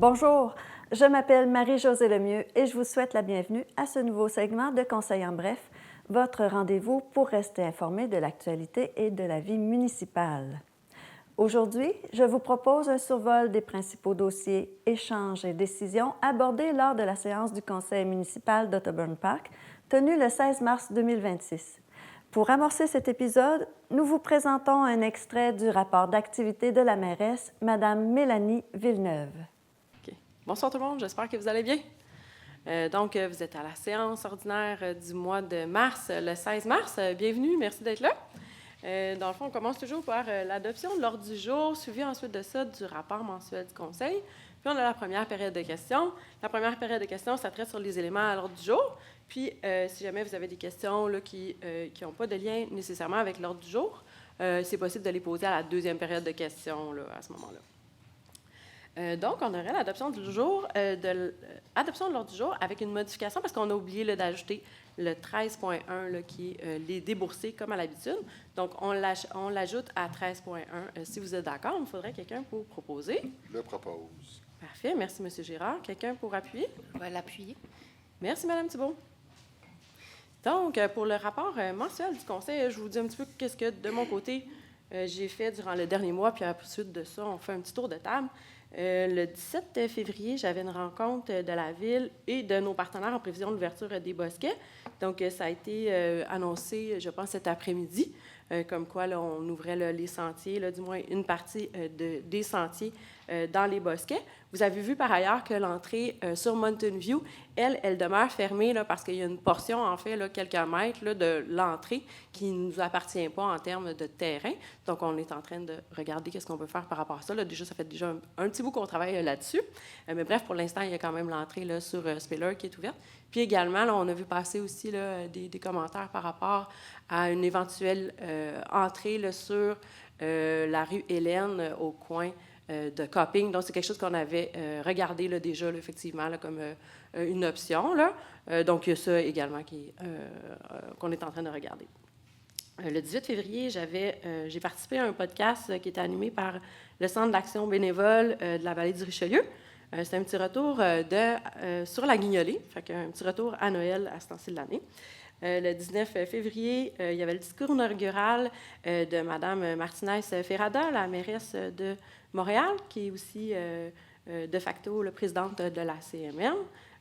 Bonjour, je m'appelle Marie-Josée Lemieux et je vous souhaite la bienvenue à ce nouveau segment de Conseil en bref, votre rendez-vous pour rester informé de l'actualité et de la vie municipale. Aujourd'hui, je vous propose un survol des principaux dossiers, échanges et décisions abordés lors de la séance du Conseil municipal d'Otterburn Park, tenue le 16 mars 2026. Pour amorcer cet épisode, nous vous présentons un extrait du rapport d'activité de la mairesse, Mme Mélanie Villeneuve. Okay. Bonsoir tout le monde, j'espère que vous allez bien. Vous êtes à la séance ordinaire du mois de mars, le 16 mars. Bienvenue, merci d'être là. Dans le fond, on commence toujours par l'adoption de l'ordre du jour, suivi ensuite de ça du rapport mensuel du Conseil. Puis on a la première période de questions. La première période de questions, ça traite sur les éléments à l'ordre du jour. Puis, si jamais vous avez des questions là, qui n'ont pas de lien nécessairement avec l'ordre du jour, c'est possible de les poser à la deuxième période de questions là, à ce moment-là. On aurait l'adoption du jour, adoption de l'ordre du jour avec une modification parce qu'on a oublié là, d'ajouter le 13.1 là, qui est les déboursés comme à l'habitude. Donc, on l'ajoute à 13.1. Si vous êtes d'accord, il me faudrait quelqu'un pour proposer. Je le propose. Parfait. Merci, M. Girard. Quelqu'un pour appuyer? On va l'appuyer. Merci, Mme Thibault. Donc, pour le rapport mensuel du Conseil, je vous dis un petit peu qu'est-ce que, de mon côté, j'ai fait durant le dernier mois, puis ensuite de ça, on fait un petit tour de table. Le 17 février, j'avais une rencontre de la Ville et de nos partenaires en prévision de l'ouverture des bosquets. Donc, ça a été annoncé, je pense, cet après-midi, comme quoi là, on ouvrait là, les sentiers, là, du moins une partie des sentiers dans les bosquets. Vous avez vu par ailleurs que l'entrée sur Mountain View, elle demeure fermée là, parce qu'il y a une portion, en fait, là, quelques mètres là, de l'entrée qui ne nous appartient pas en termes de terrain. Donc, on est en train de regarder qu'est-ce qu'on peut faire par rapport à ça. Là, déjà, ça fait déjà un petit bout qu'on travaille là-dessus. Mais bref, pour l'instant, il y a quand même l'entrée là, sur Spiller qui est ouverte. Puis également, là, on a vu passer aussi là, des commentaires par rapport à une éventuelle entrée là, sur la rue Hélène au coin de Copping. Donc, c'est quelque chose qu'on avait regardé là, déjà, là, effectivement, là, comme une option. Là. Donc, il y a ça également qu'on est en train de regarder. Le 18 février, j'ai participé à un podcast qui était animé par le Centre d'action bénévole de la vallée du Richelieu. C'était un petit retour sur la Guignolée, fait qu'un petit retour à Noël à ce temps-ci de l'année. Le 19 février, il y avait le discours inaugural de Mme Martinez-Ferrada, la mairesse de Montréal, qui est aussi de facto la présidente de la CMM.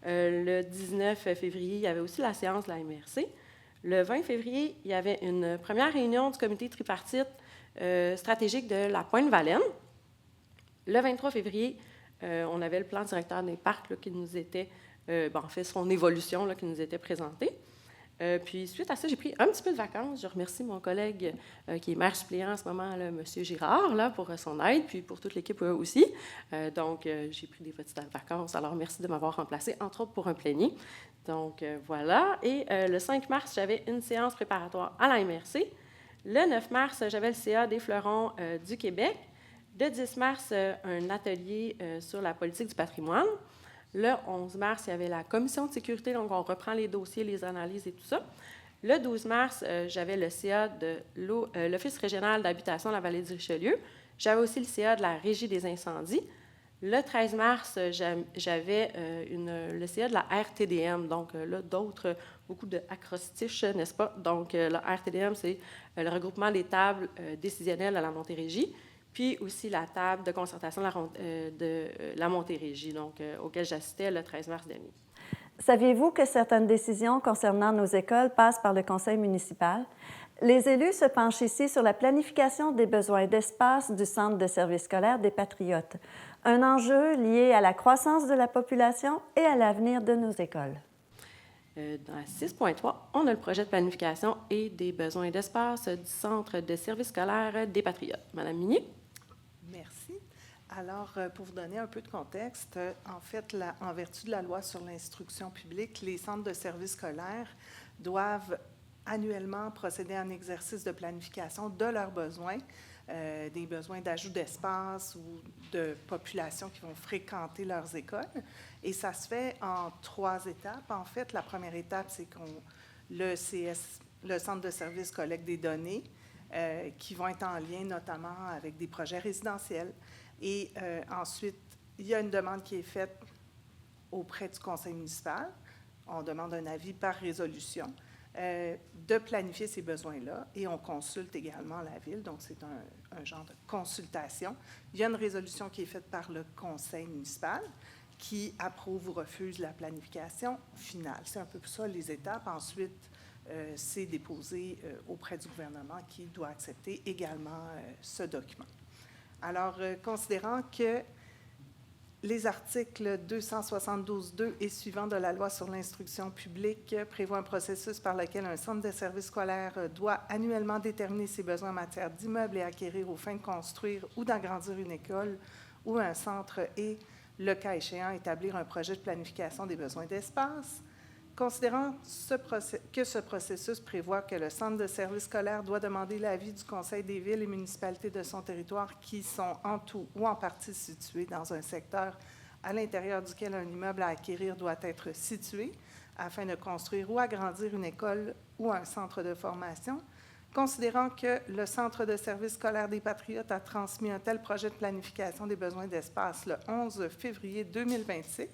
Le 19 février, il y avait aussi la séance de la MRC. Le 20 février, il y avait une première réunion du comité tripartite stratégique de la Pointe-Valène. Le 23 février, on avait le plan directeur des parcs là, qui nous était, en fait, son évolution là, qui nous était présentée. Puis, suite à ça, j'ai pris un petit peu de vacances. Je remercie mon collègue qui est maire suppléant en ce moment, là, M. Girard, là, pour son aide, puis pour toute l'équipe aussi. J'ai pris des petites vacances. Alors, merci de m'avoir remplacé, entre autres pour un plénier. Donc, voilà. Et le 5 mars, j'avais une séance préparatoire à la MRC. Le 9 mars, j'avais le CA des fleurons du Québec. Le 10 mars, un atelier sur la politique du patrimoine. Le 11 mars, il y avait la commission de sécurité, donc on reprend les dossiers, les analyses et tout ça. Le 12 mars, j'avais le CA de l'Office régional d'habitation de la vallée du Richelieu. J'avais aussi le CA de la Régie des incendies. Le 13 mars, j'avais le CA de la RTDM, donc là, beaucoup d'acrostiches, n'est-ce pas? Donc, la RTDM, c'est le regroupement des tables décisionnelles à la Montérégie, puis aussi la table de concertation de la Montérégie, donc auquel j'assistais le 13 mars dernier. Saviez-vous que certaines décisions concernant nos écoles passent par le conseil municipal? Les élus se penchent ici sur la planification des besoins d'espace du Centre de services scolaires des Patriotes, un enjeu lié à la croissance de la population et à l'avenir de nos écoles. Dans la 6.3, on a le projet de planification et des besoins d'espace du Centre de services scolaires des Patriotes. Madame Minier? Merci. Alors, pour vous donner un peu de contexte, en fait, en vertu de la loi sur l'instruction publique, les centres de services scolaires doivent annuellement procéder à un exercice de planification de leurs besoins, des besoins d'ajout d'espace ou de population qui vont fréquenter leurs écoles. Et ça se fait en 3 étapes. En fait, la première étape, c'est le Centre de services collecte des données qui vont être en lien notamment avec des projets résidentiels. Et ensuite, il y a une demande qui est faite auprès du conseil municipal. On demande un avis par résolution de planifier ces besoins-là et on consulte également la ville. Donc, c'est un genre de consultation. Il y a une résolution qui est faite par le conseil municipal qui approuve ou refuse la planification finale. C'est un peu ça les étapes. Ensuite, c'est déposé auprès du gouvernement qui doit accepter également ce document. Alors, considérant que les articles 272.2 et suivants de la Loi sur l'instruction publique prévoient un processus par lequel un centre de services scolaires doit annuellement déterminer ses besoins en matière d'immeubles et acquérir aux fins de construire ou d'agrandir une école ou un centre et, le cas échéant, établir un projet de planification des besoins d'espace. Considérant que ce processus prévoit que le centre de services scolaires doit demander l'avis du Conseil des villes et municipalités de son territoire qui sont en tout ou en partie situés dans un secteur à l'intérieur duquel un immeuble à acquérir doit être situé afin de construire ou agrandir une école ou un centre de formation, considérant que le Centre de services scolaires des Patriotes a transmis un tel projet de planification des besoins d'espace le 11 février 2026,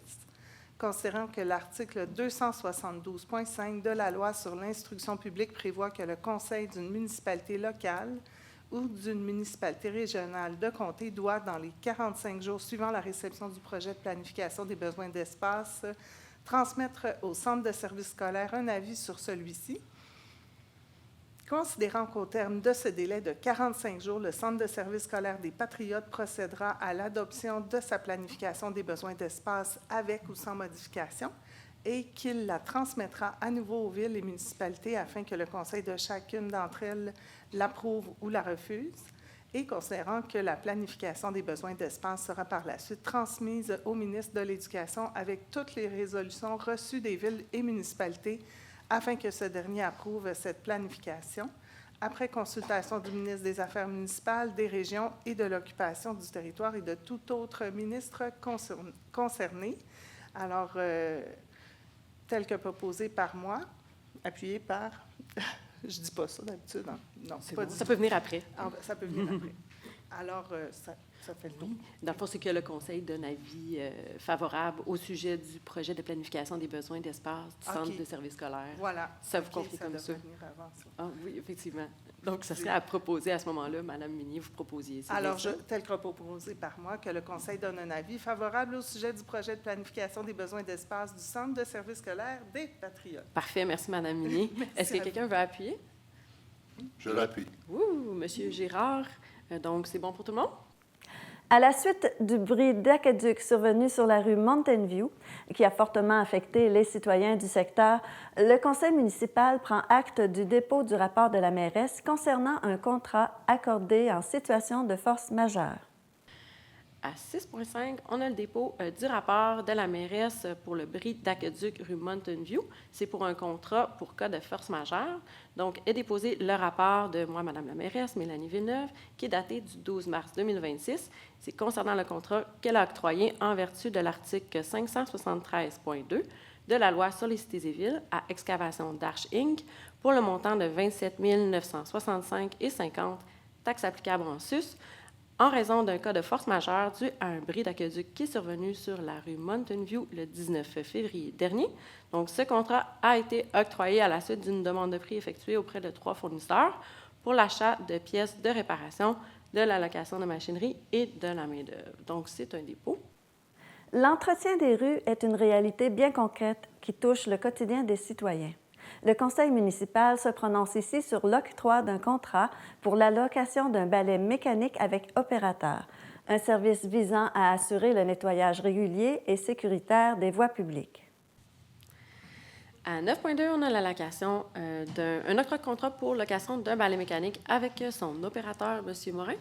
considérant que l'article 272.5 de la Loi sur l'instruction publique prévoit que le conseil d'une municipalité locale ou d'une municipalité régionale de comté doit, dans les 45 jours suivant la réception du projet de planification des besoins d'espace, transmettre au centre de services scolaires un avis sur celui-ci. Considérant qu'au terme de ce délai de 45 jours, le Centre de services scolaires des Patriotes procédera à l'adoption de sa planification des besoins d'espace avec ou sans modification et qu'il la transmettra à nouveau aux villes et municipalités afin que le conseil de chacune d'entre elles l'approuve ou la refuse, et considérant que la planification des besoins d'espace sera par la suite transmise au ministre de l'Éducation avec toutes les résolutions reçues des villes et municipalités afin que ce dernier approuve cette planification, après consultation du ministre des Affaires municipales, des régions et de l'occupation du territoire et de tout autre ministre concerné. Alors, tel que proposé par moi, appuyé par... Je ne dis pas ça d'habitude, hein? Non, C'est pas bon. dit. Ça peut venir après. Ah, ça peut venir après. Alors, ça fait le tour. Dans le fond, c'est que le conseil donne avis favorable au sujet du projet de planification des besoins d'espace du centre de services scolaires. Voilà. Ça vous comptez comme ça? Venir avant ça. Ah, oui, effectivement. Donc, ça serait à proposer à ce moment-là, Mme Minier, vous proposiez. Alors, tel que proposé par moi, que le conseil donne un avis favorable au sujet du projet de planification des besoins d'espace du centre de services scolaires des Patriotes. Parfait, merci Mme Minier. Est-ce que quelqu'un veut appuyer? Je l'appuie. Ouh, Monsieur Girard. Donc, c'est bon pour tout le monde? À la suite du bris d'aqueduc survenu sur la rue Mountain View, qui a fortement affecté les citoyens du secteur, le conseil municipal prend acte du dépôt du rapport de la mairesse concernant un contrat accordé en situation de force majeure. À 6.5, on a le dépôt du rapport de la mairesse pour le bris d'aqueduc rue Mountain View. C'est pour un contrat pour cas de force majeure. Donc, est déposé le rapport de moi, Madame la mairesse, Mélanie Villeneuve, qui est daté du 12 mars 2026. C'est concernant le contrat qu'elle a octroyé en vertu de l'article 573.2 de la Loi sur les cités et villes à Excavation d'Arche Inc. pour le montant de 27 965,50 taxes applicables en sus, en raison d'un cas de force majeure dû à un bris d'aqueduc qui est survenu sur la rue Mountain View le 19 février dernier. Donc, ce contrat a été octroyé à la suite d'une demande de prix effectuée auprès de 3 fournisseurs pour l'achat de pièces de réparation, de la location de machinerie et de la main-d'œuvre. Donc, c'est un dépôt. L'entretien des rues est une réalité bien concrète qui touche le quotidien des citoyens. Le conseil municipal se prononce ici sur l'octroi d'un contrat pour la location d'un balai mécanique avec opérateur, un service visant à assurer le nettoyage régulier et sécuritaire des voies publiques. À 9.2, on a la location un octroi de contrat pour location d'un balai mécanique avec son opérateur, M. Morin.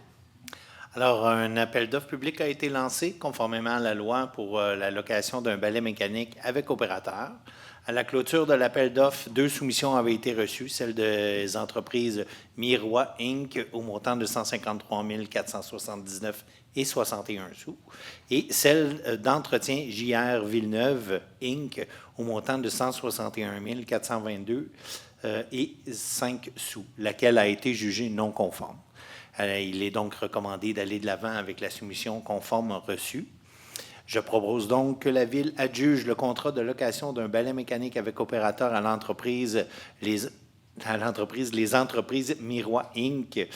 Alors, un appel d'offres public a été lancé conformément à la loi pour la location d'un balai mécanique avec opérateur. À la clôture de l'appel d'offres, 2 soumissions avaient été reçues, celle des entreprises Miroir Inc. au montant de 153 479,61 sous et celle d'entretien JR Villeneuve Inc. au montant de 161 422,05 sous, laquelle a été jugée non conforme. Il est donc recommandé d'aller de l'avant avec la soumission conforme reçue. Je propose donc que la Ville adjuge le contrat de location d'un balai mécanique avec opérateur à l'entreprise Les Entreprises Miroir Inc.,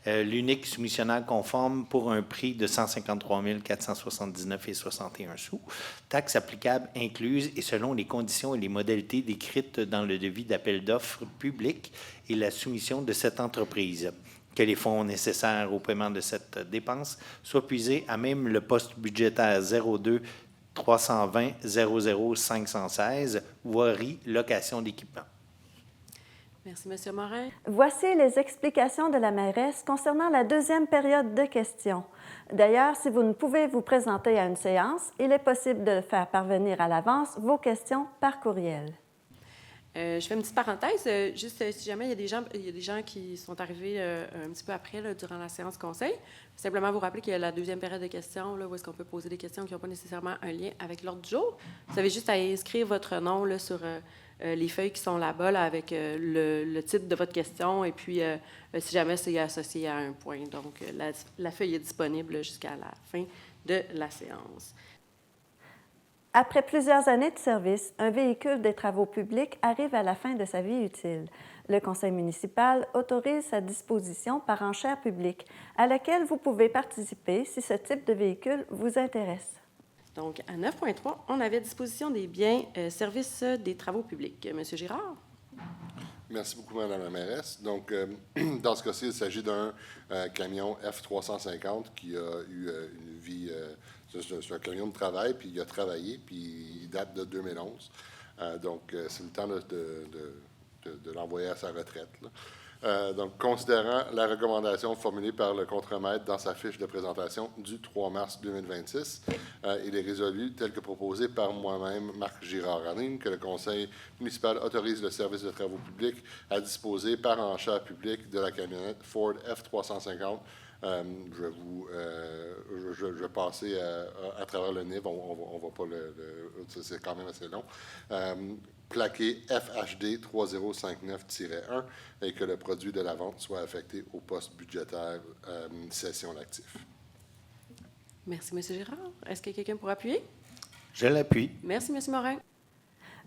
l'unique soumissionnaire conforme pour un prix de 153 479,61 $, taxes applicables incluses et selon les conditions et les modalités décrites dans le devis d'appel d'offres public et la soumission de cette entreprise. Que les fonds nécessaires au paiement de cette dépense soient puisés à même le poste budgétaire 02 320 00 516, voirie, location d'équipement. Merci, M. Morin. Voici les explications de la mairesse concernant la deuxième période de questions. D'ailleurs, si vous ne pouvez vous présenter à une séance, il est possible de faire parvenir à l'avance vos questions par courriel. Je fais une petite parenthèse, juste si jamais il y a des gens qui sont arrivés un petit peu après, là, durant la séance conseil. Simplement vous rappeler qu'il y a la deuxième période de questions, là, où est-ce qu'on peut poser des questions qui n'ont pas nécessairement un lien avec l'ordre du jour. Vous avez juste à inscrire votre nom là, sur les feuilles qui sont là-bas là, avec le titre de votre question et puis si jamais c'est associé à un point. Donc, la feuille est disponible jusqu'à la fin de la séance. Après plusieurs années de service, un véhicule des travaux publics arrive à la fin de sa vie utile. Le conseil municipal autorise sa disposition par enchère publique, à laquelle vous pouvez participer si ce type de véhicule vous intéresse. Donc, à 9.3, on avait à disposition des biens services des travaux publics. Monsieur Girard? Merci beaucoup, Mme la mairesse. Donc, dans ce cas-ci, il s'agit d'un camion F350 qui a eu une vie... c'est un camion de travail, puis il a travaillé, puis il date de 2011. Donc, c'est le temps de l'envoyer à sa retraite, là. Donc, considérant la recommandation formulée par le contremaître dans sa fiche de présentation du 3 mars 2026, il est résolu, tel que proposé par moi-même, Marc Girard-Ranine, que le conseil municipal autorise le service de travaux publics à disposer par enchère publique de la camionnette Ford F350. Je vais passer à travers le NIV, on va pas c'est quand même assez long. Plaqué FHD 3059-1 et que le produit de la vente soit affecté au poste budgétaire cession d'actifs. Merci, M. Girard. Est-ce que quelqu'un pourra appuyer? Je l'appuie. Merci, M. Morin.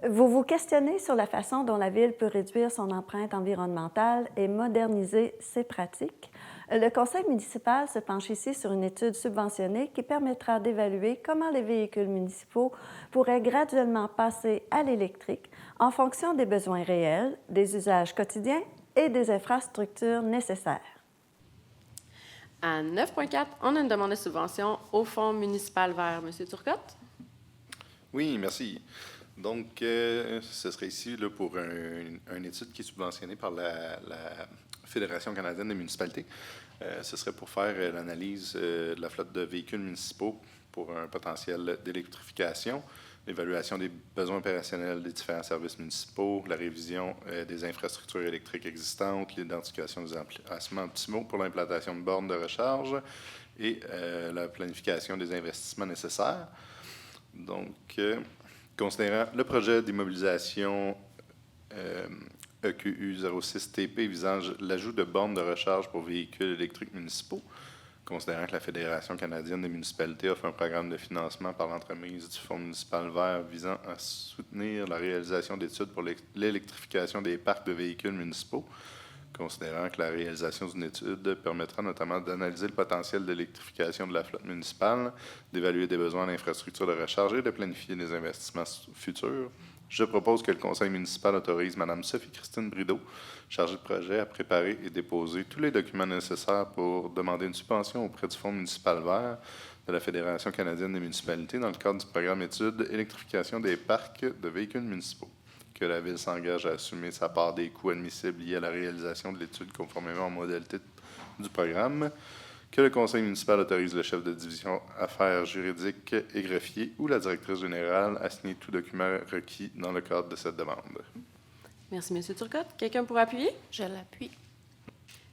Vous vous questionnez sur la façon dont la Ville peut réduire son empreinte environnementale et moderniser ses pratiques. Le conseil municipal se penche ici sur une étude subventionnée qui permettra d'évaluer comment les véhicules municipaux pourraient graduellement passer à l'électrique en fonction des besoins réels, des usages quotidiens et des infrastructures nécessaires. À 9.4, on a une demande de subvention au Fonds municipal vert. Monsieur Turcotte? Oui, merci. Donc, ce serait ici là, pour une étude qui est subventionnée par la Fédération canadienne des municipalités. Ce serait pour faire l'analyse de la flotte de véhicules municipaux pour un potentiel d'électrification, l'évaluation des besoins opérationnels des différents services municipaux, la révision des infrastructures électriques existantes, l'identification des emplacements optimaux pour l'implantation de bornes de recharge et la planification des investissements nécessaires. Donc, considérant le projet d'immobilisation EQU 06TP visant l'ajout de bornes de recharge pour véhicules électriques municipaux, considérant que la Fédération canadienne des municipalités offre un programme de financement par l'entremise du Fonds municipal vert visant à soutenir la réalisation d'études pour l'électrification des parcs de véhicules municipaux, considérant que la réalisation d'une étude permettra notamment d'analyser le potentiel d'électrification de la flotte municipale, d'évaluer des besoins en infrastructures de recharge et de planifier des investissements futurs. Je propose que le conseil municipal autorise Mme Sophie-Christine Brideau, chargée de projet, à préparer et déposer tous les documents nécessaires pour demander une subvention auprès du Fonds municipal vert de la Fédération canadienne des municipalités dans le cadre du programme études électrification des parcs de véhicules municipaux. Que la Ville s'engage à assumer sa part des coûts admissibles liés à la réalisation de l'étude conformément aux modalités du programme. Que le conseil municipal autorise le chef de division affaires juridiques et greffier ou la directrice générale à signer tout document requis dans le cadre de cette demande. Merci, M. Turcotte. Quelqu'un pour appuyer? Je l'appuie.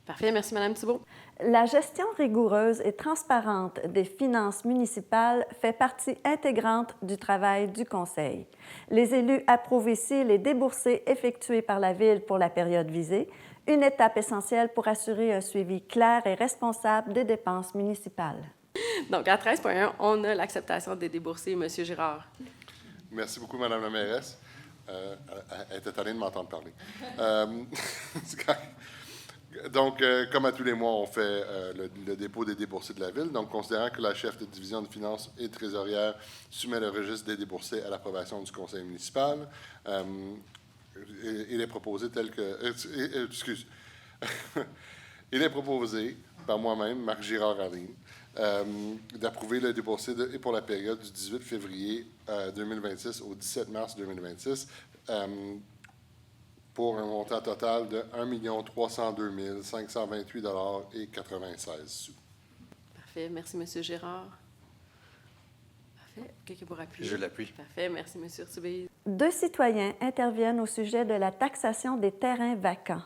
Parfait. Merci, Mme Thibault. La gestion rigoureuse et transparente des finances municipales fait partie intégrante du travail du Conseil. Les élus approuvent ici les déboursés effectués par la Ville pour la période visée, une étape essentielle pour assurer un suivi clair et responsable des dépenses municipales. Donc, à 13.1, on a l'acceptation des déboursés. Monsieur Girard. Merci beaucoup, Madame la mairesse. Elle était tannée de m'entendre parler. C'est correct. Donc, comme à tous les mois, on fait le dépôt des déboursés de la Ville. Donc, considérant que la chef de division de finances et trésorière soumet le registre des déboursés à l'approbation du conseil municipal, il est proposé tel que... excuse. Il est proposé par moi-même, Marc Girard-Aline, d'approuver le déboursé pour la période du 18 février 2026 au 17 mars 2026 pour un montant total de 1 302 528 $96. Parfait. Merci, Monsieur Girard. Parfait. Quelqu'un pour appuyer? Je l'appuie. Parfait. Merci, Monsieur Urtubise. 2 citoyens interviennent au sujet de la taxation des terrains vacants,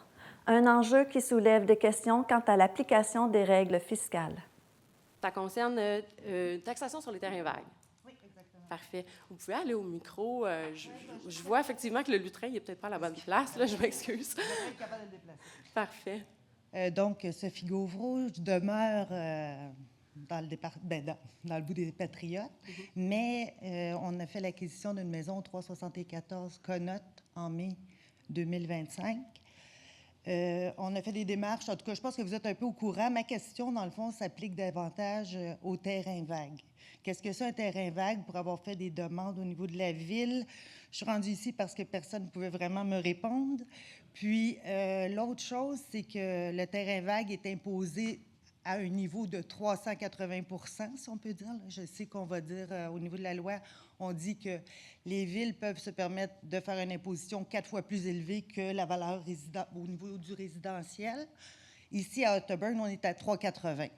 un enjeu qui soulève des questions quant à l'application des règles fiscales. Ça concerne une taxation sur les terrains vagues. Oui, exactement. Parfait. Vous pouvez aller au micro. Je vois effectivement que le lutrin n'est peut-être pas à la bonne place. Là, je m'excuse. Parfait. Donc, Sophie Gauvreau, je demeure dans le bout des Patriotes, mais on a fait l'acquisition d'une maison 374 Connote en mai 2025. On a fait des démarches. En tout cas, je pense que vous êtes un peu au courant. Ma question, dans le fond, s'applique davantage aux terrains vagues. Qu'est-ce que c'est un terrain vague pour avoir fait des demandes au niveau de la Ville? Je suis rendue ici parce que personne ne pouvait vraiment me répondre. Puis, l'autre chose, c'est que le terrain vague est imposé à un niveau de 380 %, si on peut dire. Je sais qu'on va dire, au niveau de la loi, on dit que les villes peuvent se permettre de faire une imposition 4 fois plus élevée que la valeur au niveau du résidentiel. Ici, à Otterburn, on est à 3,80.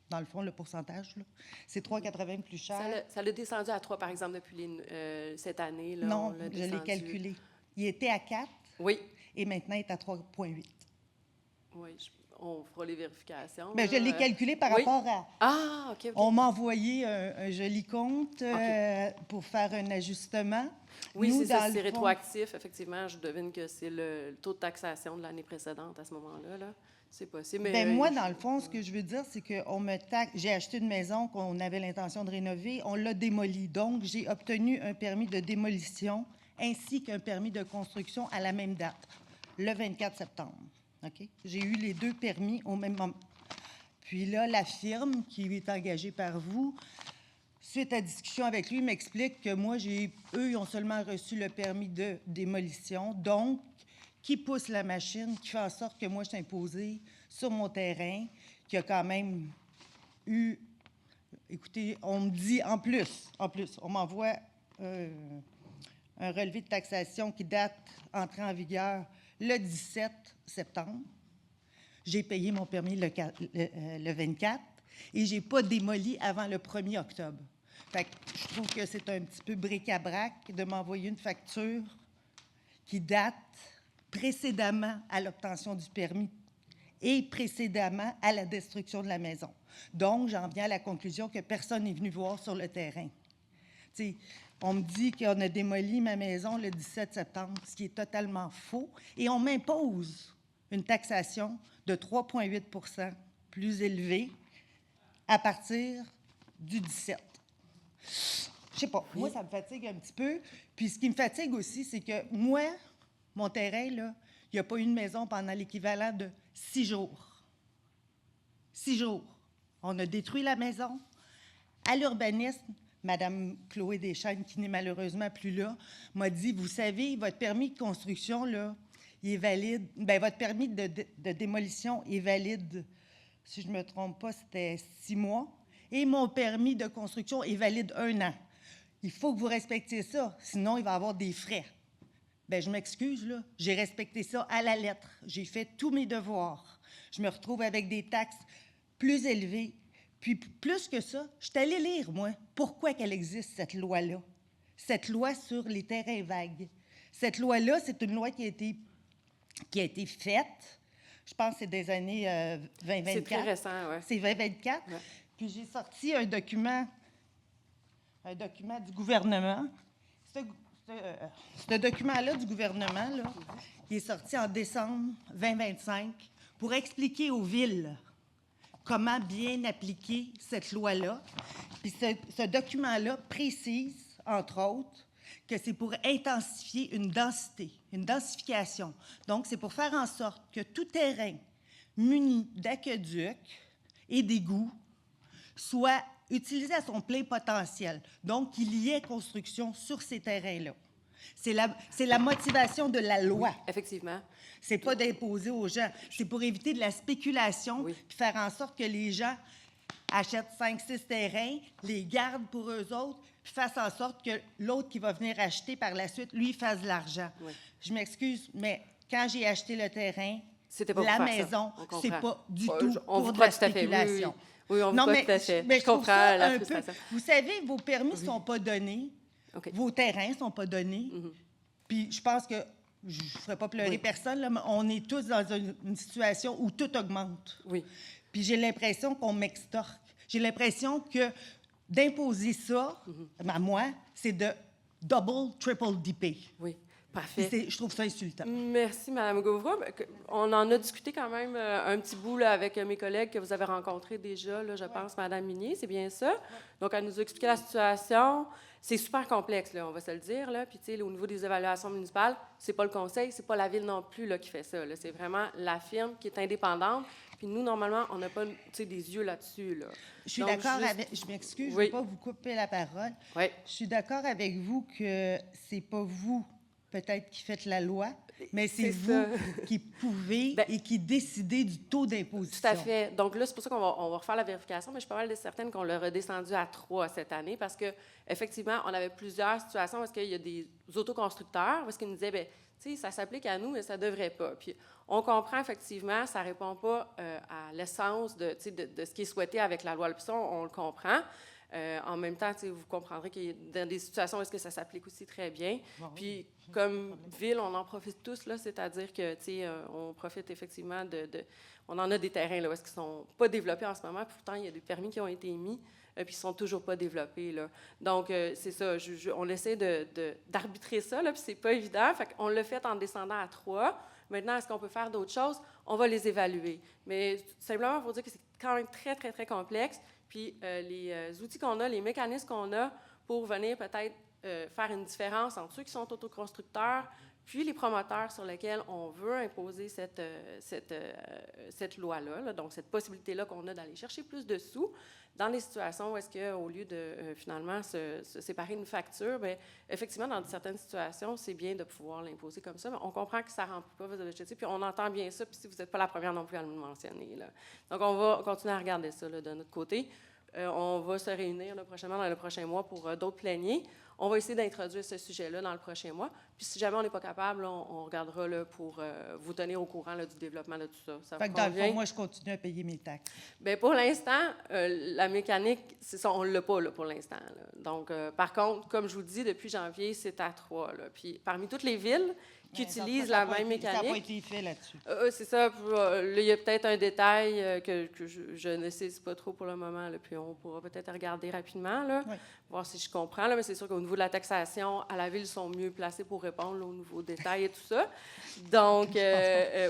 Dans le fond, le pourcentage, là, c'est 3,80 plus cher. Ça l'a descendu à 3, par exemple, depuis cette année. Là, non, je l'ai calculé. Il était à 4 oui. Et maintenant, il est à 3,8. Oui, on fera les vérifications. Bien, je l'ai calculé par oui. rapport à... Ah, OK. On m'a envoyé un joli compte pour faire un ajustement. Oui, Nous, c'est ça, c'est fond, rétroactif. Effectivement, je devine que c'est le taux de taxation de l'année précédente à ce moment-là. Là. C'est possible. Mais bien, moi, dans le fond, ce que je veux dire, c'est que j'ai acheté une maison qu'on avait l'intention de rénover. On l'a démolie. Donc, j'ai obtenu un permis de démolition ainsi qu'un permis de construction à la même date, le 24 septembre. Okay? J'ai eu les 2 permis au même moment. Puis là, la firme qui est engagée par vous, suite à discussion avec lui, m'explique que moi, eux, ils ont seulement reçu le permis de démolition. Donc, qui pousse la machine, qui fait en sorte que moi, je suis imposée sur mon terrain, qui a quand même eu... Écoutez, on me dit en plus, on m'envoie un relevé de taxation qui date, entrée en vigueur, le 17 septembre. J'ai payé mon permis le 24 et je n'ai pas démoli avant le 1er octobre. Fait que je trouve que c'est un petit peu bric-à-brac de m'envoyer une facture qui date précédemment à l'obtention du permis et précédemment à la destruction de la maison. Donc, j'en viens à la conclusion que personne n'est venu voir sur le terrain. T'sais, on me dit qu'on a démoli ma maison le 17 septembre, ce qui est totalement faux, et on m'impose une taxation de 3,8 % plus élevée à partir du 17. Je sais pas, moi, ça me fatigue un petit peu. Puis ce qui me fatigue aussi, c'est que moi, mon terrain, là, il n'y a pas eu de maison pendant l'équivalent de 6 jours. 6 jours. On a détruit la maison. À l'urbanisme, Mme Chloé Deschênes, qui n'est malheureusement plus là, m'a dit, vous savez, votre permis de construction, là, il est valide. Bien, votre permis de démolition est valide, si je ne me trompe pas, c'était 6 mois. Et mon permis de construction est valide 1 an. Il faut que vous respectiez ça, sinon il va y avoir des frais. Bien, je m'excuse, là. J'ai respecté ça à la lettre. J'ai fait tous mes devoirs. Je me retrouve avec des taxes plus élevées. Puis, plus que ça, je suis allée lire, moi, pourquoi qu'elle existe, cette loi-là. Cette loi sur les terrains vagues. Cette loi-là, c'est une loi qui a été faite, je pense que c'est des années 2024. C'est très récent, oui. C'est 2024. Ouais. Puis j'ai sorti un document du gouvernement. Ce document-là du gouvernement, là, il est sorti en décembre 2025 pour expliquer aux villes comment bien appliquer cette loi-là. Puis ce document-là précise, entre autres, que c'est pour intensifier une densification. Donc, c'est pour faire en sorte que tout terrain muni d'aqueducs et d'égouts soit utilisé à son plein potentiel. Donc, qu'il y ait construction sur ces terrains-là. C'est la motivation de la loi. Effectivement. C'est pas d'imposer aux gens. C'est pour éviter de la spéculation puis faire en sorte que les gens achètent 5-6 terrains, les gardent pour eux autres, puis fassent en sorte que l'autre qui va venir acheter par la suite, lui, fasse de l'argent. Oui. Je m'excuse, mais quand j'ai acheté le terrain, C'était pas la pour faire maison, ça. c'est pas du On tout vous pour de croit la tout à fait. spéculation. Oui, on vous Non, croit mais, tout à fait. mais Je trouve comprends ça la un peu. frustration. Vous savez, vos permis ne sont pas donnés, OK. vos terrains ne sont pas donnés. Puis je pense que, je ne ferai pas pleurer personne, là, mais on est tous dans une situation où tout augmente. Oui. Puis j'ai l'impression qu'on m'extorque. J'ai l'impression que d'imposer ça, à moi, c'est de triple dipper. Oui. Parfait. Je trouve ça insultant. Merci, Mme Gauvreau. On en a discuté quand même un petit bout là, avec mes collègues que vous avez rencontrés déjà, là, je pense, Mme Minier, c'est bien ça. Donc, elle nous a expliqué la situation. C'est super complexe, là, on va se le dire. Là. Puis, tu sais, au niveau des évaluations municipales, c'est pas le conseil, c'est pas la ville non plus là, qui fait ça. Là. C'est vraiment la firme qui est indépendante. Puis nous, normalement, on n'a pas des yeux là-dessus. Là. Je suis Donc, d'accord juste... avec... Je m'excuse, je ne Oui. veux pas vous couper la parole. Oui. Je suis d'accord avec vous que c'est pas vous, peut-être, qui faites la loi, mais c'est vous qui pouvez et qui décidez du taux d'imposition. Tout à fait. Donc là, c'est pour ça qu'on va refaire la vérification, mais je suis pas mal certaine qu'on l'a redescendu à 3 cette année parce qu'effectivement, on avait plusieurs situations parce qu'il y a des autoconstructeurs parce qu'ils nous disaient, bien, tu sais, ça s'applique à nous, mais ça ne devrait pas. Puis on comprend effectivement, ça ne répond pas à l'essence de ce qui est souhaité avec la loi. Puis ça, on le comprend. En même temps, vous comprendrez qu'il y a dans des situations où est-ce que ça s'applique aussi très bien. Puis, comme ville, on en profite tous, là, c'est-à-dire que, on profite effectivement on en a des terrains là, où est-ce qu'ils sont pas développés en ce moment, puis pourtant, il y a des permis qui ont été émis, puis ils sont toujours pas développés, là. Donc, c'est ça, on essaie d'arbitrer ça, là, puis c'est pas évident. Fait qu'on l'a fait en descendant à 3. Maintenant, est-ce qu'on peut faire d'autres choses? On va les évaluer. Mais simplement pour dire que c'est quand même très, très, très complexe. Puis les outils qu'on a, les mécanismes qu'on a pour venir peut-être faire une différence entre ceux qui sont autoconstructeurs puis les promoteurs sur lesquels on veut imposer cette loi-là, là, donc cette possibilité-là qu'on a d'aller chercher plus de sous dans les situations où est-ce qu'au lieu de finalement se séparer une facture, bien, effectivement, dans certaines situations, c'est bien de pouvoir l'imposer comme ça, mais on comprend que ça ne remplit pas votre objectif, puis on entend bien ça, puis si vous n'êtes pas la première non plus à le mentionner. Là. Donc, on va continuer à regarder ça là, de notre côté. On va se réunir là, prochainement dans le prochain mois pour d'autres pléniers. On va essayer d'introduire ce sujet-là dans le prochain mois. Puis si jamais on n'est pas capable, là, on regardera là, pour vous tenir au courant là, du développement de tout ça. Ça fait que dans le fond, moi, je continue à payer mes taxes. Bien, pour l'instant, la mécanique, c'est ça, on ne l'a pas là, pour l'instant. Là. Donc, par contre, comme je vous dis, depuis janvier, c'est à 3. Là. Puis parmi toutes les villes qui utilisent la même mécanique... Ça n'a pas été fait là-dessus. C'est ça. Là, il y a peut-être un détail que je ne sais pas trop pour le moment. Là, puis on pourra peut-être regarder rapidement, là, voir si je comprends. Là, mais c'est sûr qu'au niveau de la taxation, à la ville, ils sont mieux placés pour répondre là, aux nouveaux détails et tout ça. Donc,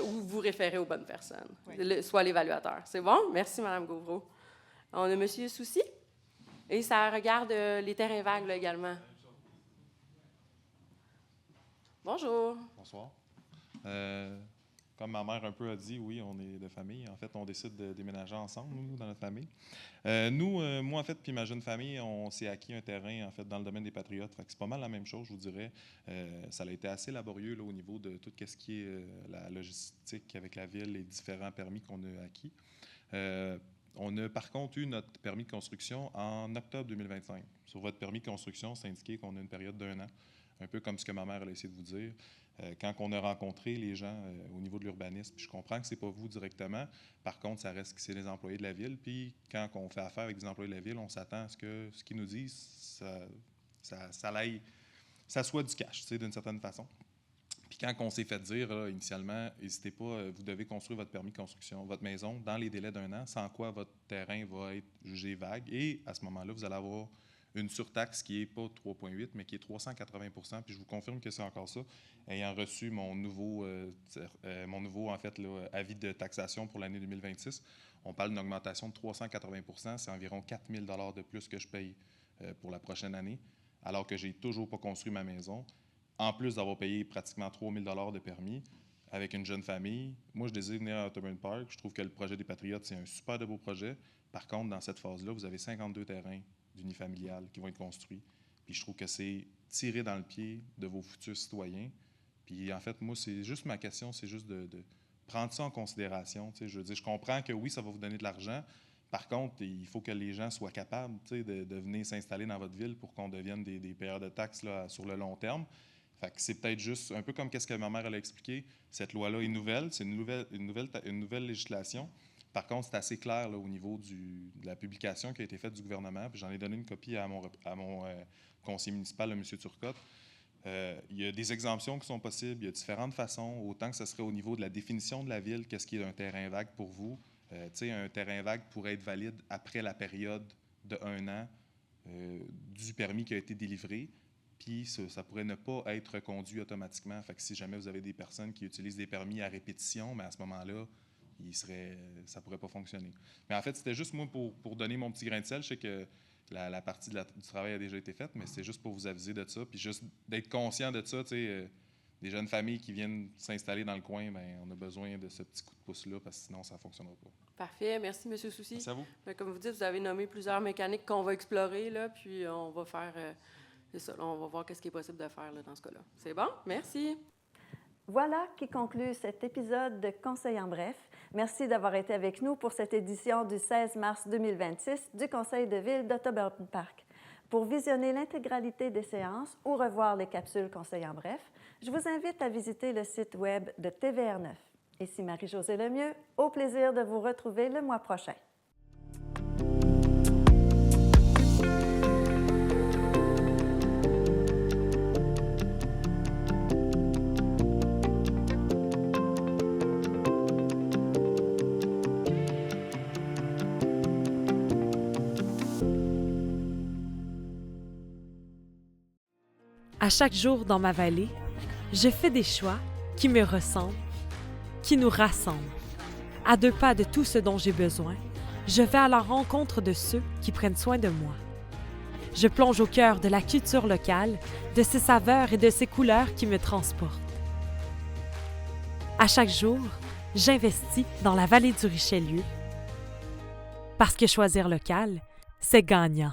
ou vous référez aux bonnes personnes, soit l'évaluateur. C'est bon? Merci, Mme Gauvreau. On a M. Soucy. Et ça regarde les terrains vagues là, également. Bonjour. Bonsoir. Comme ma mère un peu a dit, oui, on est de famille. En fait, on décide de déménager ensemble, nous, dans notre famille. Moi, en fait, puis ma jeune famille, on s'est acquis un terrain, en fait, dans le domaine des Patriotes. Fait que c'est pas mal la même chose, je vous dirais. Ça a été assez laborieux là, au niveau de tout ce qui est la logistique avec la ville, les différents permis qu'on a acquis. On a par contre eu notre permis de construction en octobre 2025. Sur votre permis de construction, c'est indiqué qu'on a une période d'1 an. Un peu comme ce que ma mère a essayé de vous dire. Quand on a rencontré les gens au niveau de l'urbanisme, je comprends que ce n'est pas vous directement. Par contre, ça reste que c'est les employés de la ville. Puis quand on fait affaire avec des employés de la ville, on s'attend à ce que ce qu'ils nous disent, ça soit du cash, d'une certaine façon. Puis quand on s'est fait dire, là, initialement, n'hésitez pas, vous devez construire votre permis de construction, votre maison, dans les délais d'1 an, sans quoi votre terrain va être jugé vague. Et à ce moment-là, vous allez avoir une surtaxe qui n'est pas 3,8, mais qui est 380 %. Puis je vous confirme que c'est encore ça. Ayant reçu mon nouveau en fait, là, avis de taxation pour l'année 2026, On parle d'une augmentation de 380 %, c'est environ 4 000 $ de plus que je paye pour la prochaine année, alors que j'ai toujours pas construit ma maison, en plus d'avoir payé pratiquement 3 000 $ de permis, avec une jeune famille. Moi, je désire venir à Ottoburn Park. Je trouve que le projet des Patriotes, c'est un super de beau projet. Par contre, dans cette phase-là, vous avez 52 terrains d'unifamilial qui vont être construits. Puis je trouve que c'est tirer dans le pied de vos futurs citoyens. Puis en fait, moi, c'est juste ma question, c'est juste de prendre ça en considération. Tu sais, je veux dire, je comprends que oui, ça va vous donner de l'argent. Par contre, il faut que les gens soient capables, tu sais, de venir s'installer dans votre ville pour qu'on devienne des payeurs de taxes là, sur le long terme. Fait que c'est peut-être juste un peu comme ce que ma mère elle a expliqué. Cette loi-là est nouvelle, c'est une nouvelle législation. Par contre, c'est assez clair là, au niveau de la publication qui a été faite du gouvernement. Puis j'en ai donné une copie à mon conseiller municipal, M. Turcotte. Il y a des exemptions qui sont possibles, il y a différentes façons, autant que ce serait au niveau de la définition de la ville, qu'est-ce qui est un terrain vague pour vous. Un terrain vague pourrait être valide après la période de 1 an du permis qui a été délivré. Puis ça pourrait ne pas être reconduit automatiquement. Fait que si jamais vous avez des personnes qui utilisent des permis à répétition, mais à ce moment-là, ça ne pourrait pas fonctionner. Mais en fait, c'était juste moi pour donner mon petit grain de sel. Je sais que la partie du travail a déjà été faite, mais c'est juste pour vous aviser de ça. Puis juste d'être conscient de ça, des jeunes familles qui viennent s'installer dans le coin, bien, on a besoin de ce petit coup de pouce-là parce que sinon, ça ne fonctionnera pas. Parfait. Merci, M. Soucy. Merci à vous. Comme vous dites, vous avez nommé plusieurs mécaniques qu'on va explorer, là, puis on va faire... c'est ça, là, on va voir ce qui est possible de faire là, dans ce cas-là. C'est bon? Merci. Voilà qui conclut cet épisode de Conseil en bref. Merci d'avoir été avec nous pour cette édition du 16 mars 2026 du Conseil de ville d'Ottoburn Park. Pour visionner l'intégralité des séances ou revoir les capsules Conseil en bref, je vous invite à visiter le site web de TVR9. Ici Marie-Josée Lemieux, au plaisir de vous retrouver le mois prochain. À chaque jour dans ma vallée, je fais des choix qui me ressemblent, qui nous rassemblent. À 2 pas de tout ce dont j'ai besoin, je vais à la rencontre de ceux qui prennent soin de moi. Je plonge au cœur de la culture locale, de ses saveurs et de ses couleurs qui me transportent. À chaque jour, j'investis dans la vallée du Richelieu parce que choisir local, c'est gagnant.